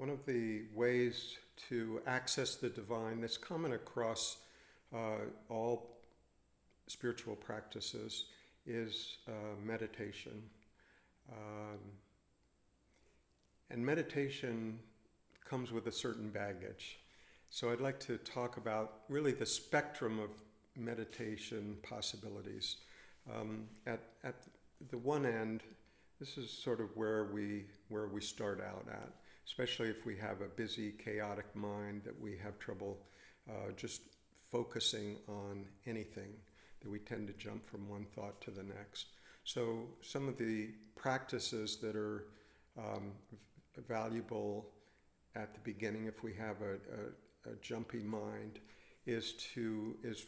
one of the ways to access the divine that's common across all spiritual practices is meditation. Um, and meditation comes with a certain baggage. So I'd like to talk about really the spectrum of meditation possibilities. At the one end, this is sort of where we start out at, especially if we have a busy, chaotic mind that we have trouble just focusing on anything, that we tend to jump from one thought to the next. So some of the practices that are valuable at the beginning, if we have a jumpy mind,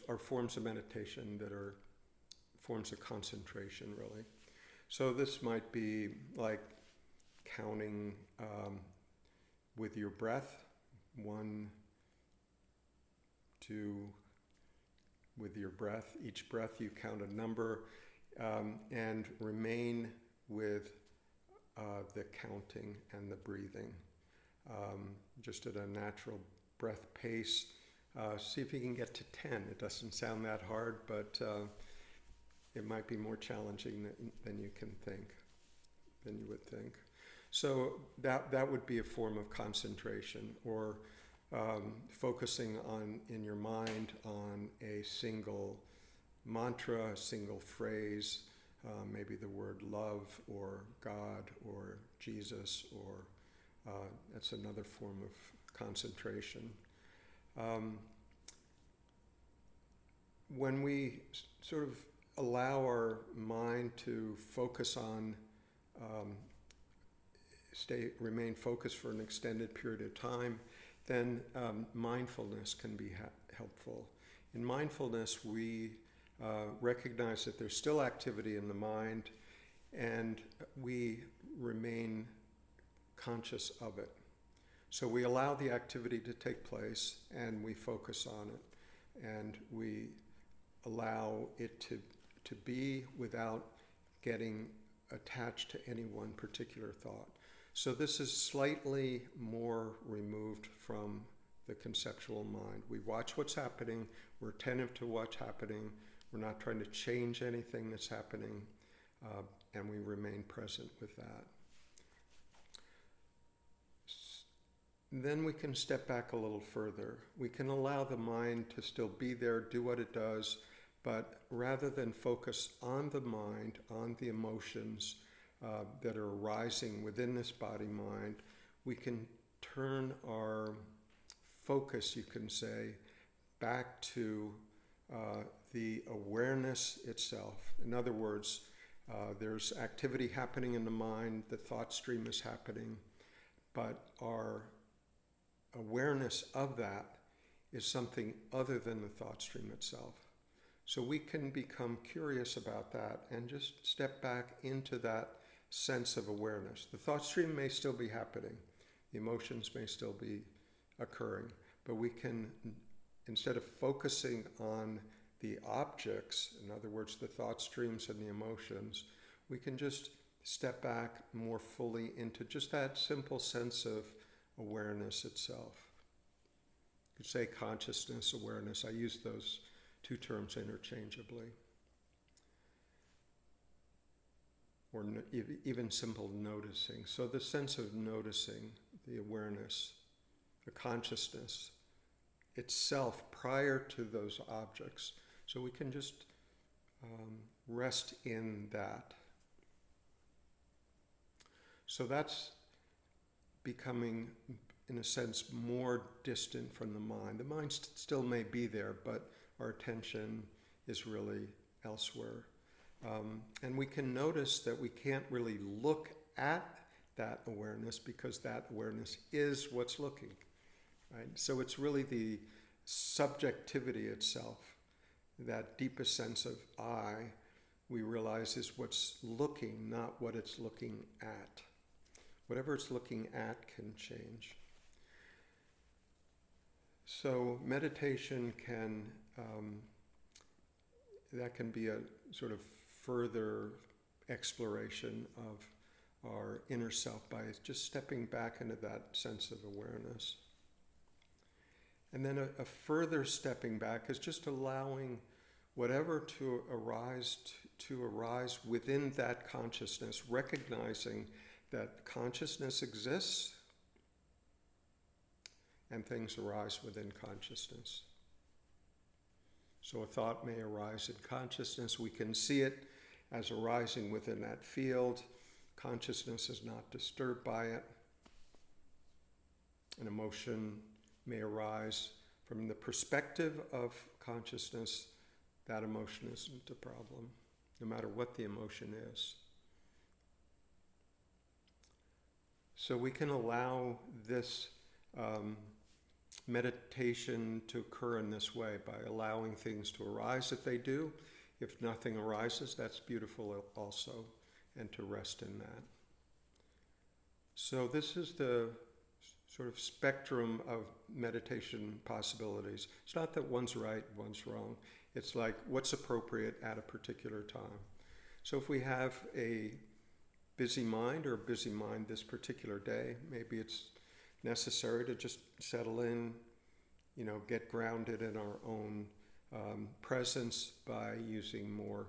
are forms of meditation that are forms of concentration, really. So this might be like counting with your breath, 1, 2, with your breath. Each breath you count a number and remain with the counting and the breathing. Just at a natural breath pace. See if you can get to 10. It doesn't sound that hard, but it might be more challenging than you would think. So that would be a form of concentration, or focusing in your mind on a single mantra, a single phrase, maybe the word love or God or Jesus, or that's another form of concentration. When we sort of allow our mind to focus on, remain focused for an extended period of time, then mindfulness can be helpful. In mindfulness, we recognize that there's still activity in the mind, and we remain conscious of it. So we allow the activity to take place, and we focus on it, and we allow it to be without getting attached to any one particular thought. So this is slightly more removed from the conceptual mind. We watch what's happening, we're attentive to what's happening, we're not trying to change anything that's happening, and we remain present with that. Then we can step back a little further. We can allow the mind to still be there, do what it does, but rather than focus on the mind, on the emotions that are arising within this body-mind, we can turn our focus, you can say, back to the awareness itself. In other words, there's activity happening in the mind, the thought stream is happening, but our awareness of that is something other than the thought stream itself. So we can become curious about that and just step back into that sense of awareness. The thought stream may still be happening, the emotions may still be occurring, but we can, instead of focusing on the objects, in other words, the thought streams and the emotions, we can just step back more fully into just that simple sense of awareness itself. You could say consciousness, awareness. I use those two terms interchangeably. Or even simple noticing. So the sense of noticing, the awareness, the consciousness itself prior to those objects. So we can just rest in that. So that's becoming, in a sense, more distant from the mind. The mind still may be there, but our attention is really elsewhere. And we can notice that we can't really look at that awareness because that awareness is what's looking, right? So it's really the subjectivity itself, that deepest sense of I, we realize is what's looking, not what it's looking at. Whatever it's looking at can change. So meditation can be a sort of further exploration our inner self by just stepping back into that sense of awareness. And then a further stepping back is just allowing whatever to arise within that consciousness, recognizing that consciousness exists and things arise within consciousness. So a thought may arise in consciousness. We can see it as arising within that field. Consciousness is not disturbed by it. An emotion may arise from the perspective of consciousness. That emotion isn't a problem, no matter what the emotion is. So we can allow this meditation to occur in this way by allowing things to arise if they do. If nothing arises, that's beautiful also, and to rest in that. So this is the sort of spectrum of meditation possibilities. It's not that one's right, one's wrong. It's like what's appropriate at a particular time. So if we have a busy mind or a busy mind this particular day, maybe it's necessary to just settle in, get grounded in our own presence by using more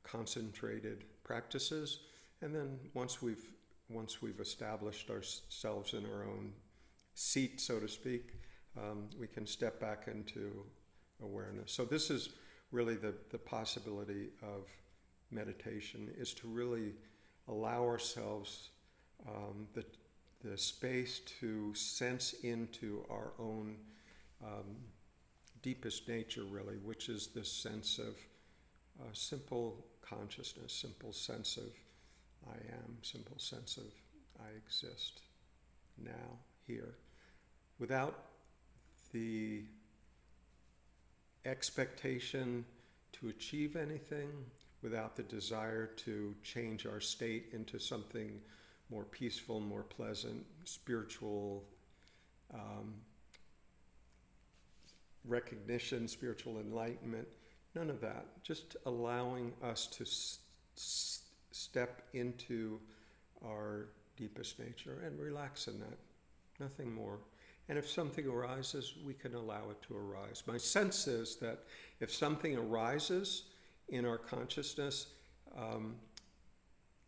concentrated practices. And then once we've established ourselves in our own seat, so to speak, we can step back into awareness. So this is really the possibility of meditation, is to really allow ourselves the space to sense into our own deepest nature, really, which is this sense of simple consciousness, simple sense of I am, simple sense of I exist now, here, without the expectation to achieve anything, without the desire to change our state into something more peaceful, more pleasant, spiritual recognition, spiritual enlightenment, none of that. Just allowing us to step into our deepest nature and relax in that, nothing more. And if something arises, we can allow it to arise. My sense is that if something arises in our consciousness,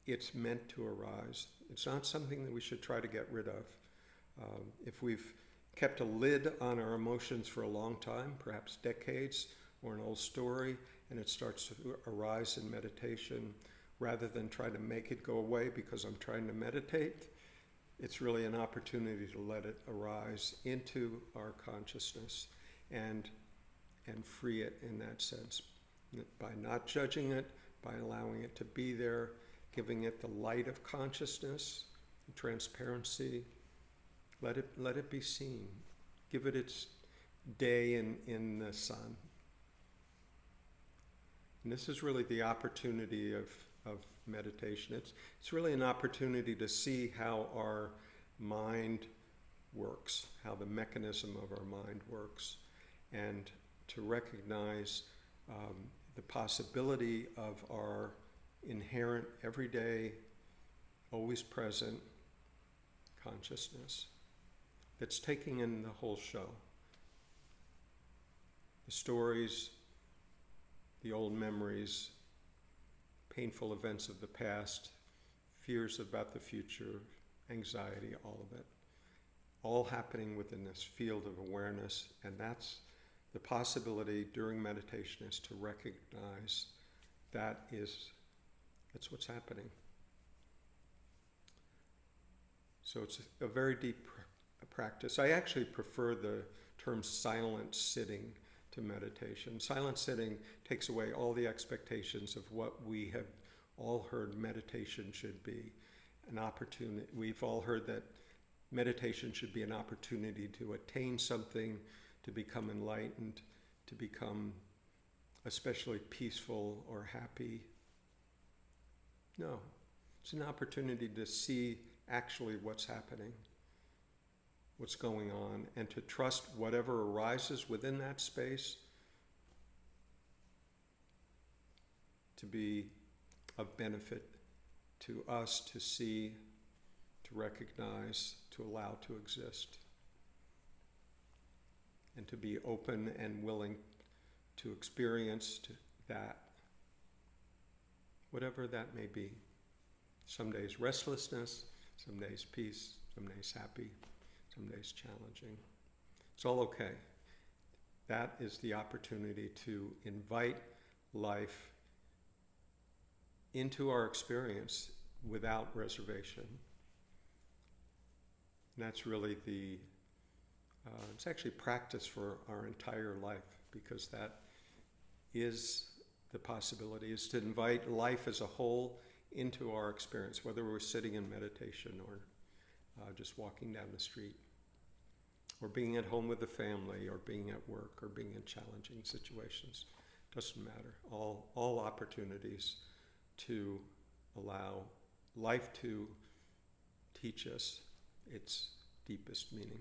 it's meant to arise. It's not something that we should try to get rid of. If we've kept a lid on our emotions for a long time, perhaps decades, or an old story, and it starts to arise in meditation, rather than try to make it go away because I'm trying to meditate, it's really an opportunity to let it arise into our consciousness and free it in that sense. By not judging it, by allowing it to be there, giving it the light of consciousness, transparency, let it be seen. Give it its day in the sun. And this is really the opportunity of meditation. It's really an opportunity to see how our mind works, how the mechanism of our mind works, and to recognize the possibility of our inherent, everyday, always present consciousness that's taking in the whole show. The stories, the old memories, painful events of the past, fears about the future, anxiety, all of it, all happening within this field of awareness. And that's the possibility during meditation, is to recognize that's what's happening. So it's a very deep practice. I actually prefer the term silent sitting to meditation. Silent sitting takes away all the expectations of what we have all heard meditation should be. An opportunity. We've all heard that meditation should be an opportunity to attain something, to become enlightened, to become especially peaceful or happy. No, it's an opportunity to see actually what's happening, what's going on, and to trust whatever arises within that space to be of benefit to us to see, to recognize, to allow to exist, and to be open and willing to experience that, whatever that may be. Some days restlessness, some days peace, some days happy, some days challenging. It's all okay. That is the opportunity to invite life into our experience without reservation. And that's really it's actually practice for our entire life, because that is the possibility, is to invite life as a whole into our experience, whether we're sitting in meditation or just walking down the street, or being at home with the family, or being at work, or being in challenging situations. Doesn't matter. All opportunities to allow life to teach us its deepest meaning.